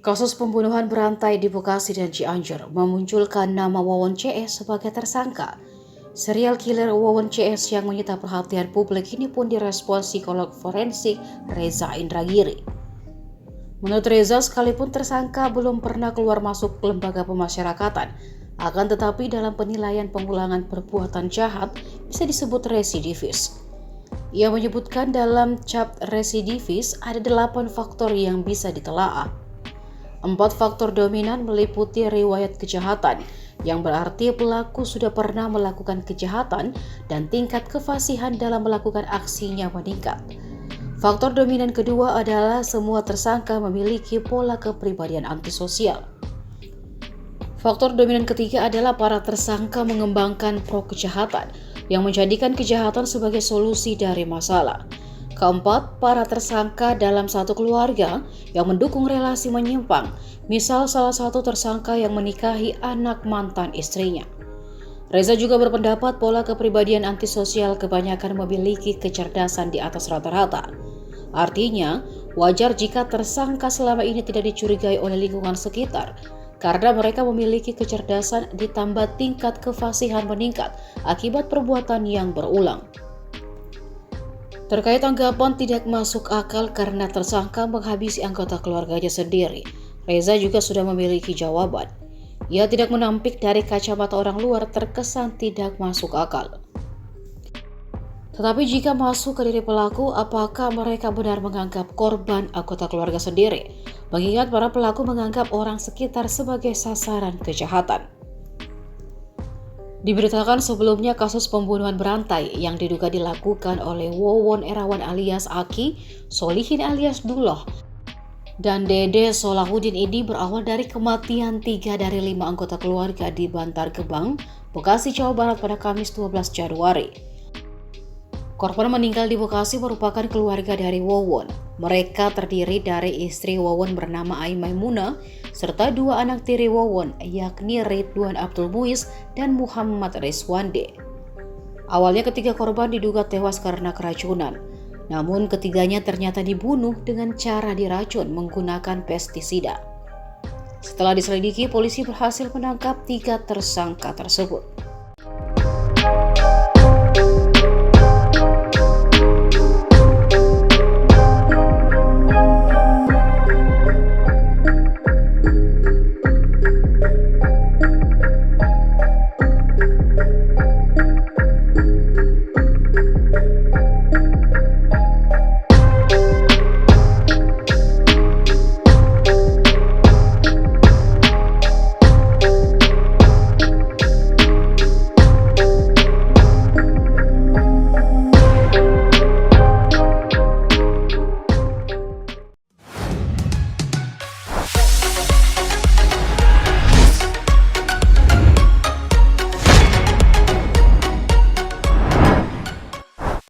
Kasus pembunuhan berantai di Bekasi dan Cianjur memunculkan nama Wawon CS sebagai tersangka. Serial killer Wawon CS yang menyita perhatian publik ini pun direspons psikolog forensik Reza Indragiri. Menurut Reza, sekalipun tersangka belum pernah keluar masuk lembaga pemasyarakatan, akan tetapi dalam penilaian pengulangan perbuatan jahat bisa disebut residivis. Ia menyebutkan dalam cap residivis ada 8 faktor yang bisa ditelaah. 4 faktor dominan meliputi riwayat kejahatan, yang berarti pelaku sudah pernah melakukan kejahatan dan tingkat kefasihan dalam melakukan aksinya meningkat. Faktor dominan kedua adalah semua tersangka memiliki pola kepribadian antisosial. Faktor dominan ketiga adalah para tersangka mengembangkan pro kejahatan, yang menjadikan kejahatan sebagai solusi dari masalah. Keempat, para tersangka dalam satu keluarga yang mendukung relasi menyimpang, misal salah satu tersangka yang menikahi anak mantan istrinya. Reza juga berpendapat pola kepribadian antisosial kebanyakan memiliki kecerdasan di atas rata-rata. Artinya, wajar jika tersangka selama ini tidak dicurigai oleh lingkungan sekitar, karena mereka memiliki kecerdasan ditambah tingkat kefasihan meningkat akibat perbuatan yang berulang. Terkait anggapan tidak masuk akal karena tersangka menghabisi anggota keluarganya sendiri, Reza juga sudah memiliki jawaban. Ia tidak menampik dari kacamata orang luar terkesan tidak masuk akal. Tetapi jika masuk ke diri pelaku, apakah mereka benar menganggap korban anggota keluarga sendiri? Mengingat para pelaku menganggap orang sekitar sebagai sasaran kejahatan. Diberitakan sebelumnya kasus pembunuhan berantai yang diduga dilakukan oleh Wawon Erawan alias Aki, Solihin alias Duloh, dan Dede Solahuddin ini berawal dari kematian 3 dari 5 anggota keluarga di Bantar Gebang, Bekasi, Jawa Barat pada Kamis 12 Januari. Korban meninggal di Bekasi merupakan keluarga dari Wawon. Mereka terdiri dari istri Wawon bernama Ai Maimunah, serta 2 anak tiri Wawon, yakni Ridwan Abdul Muiz dan Muhammad Rizwande. Awalnya ketiga korban diduga tewas karena keracunan, namun ketiganya ternyata dibunuh dengan cara diracun menggunakan pestisida. Setelah diselidiki, polisi berhasil menangkap 3 tersangka tersebut.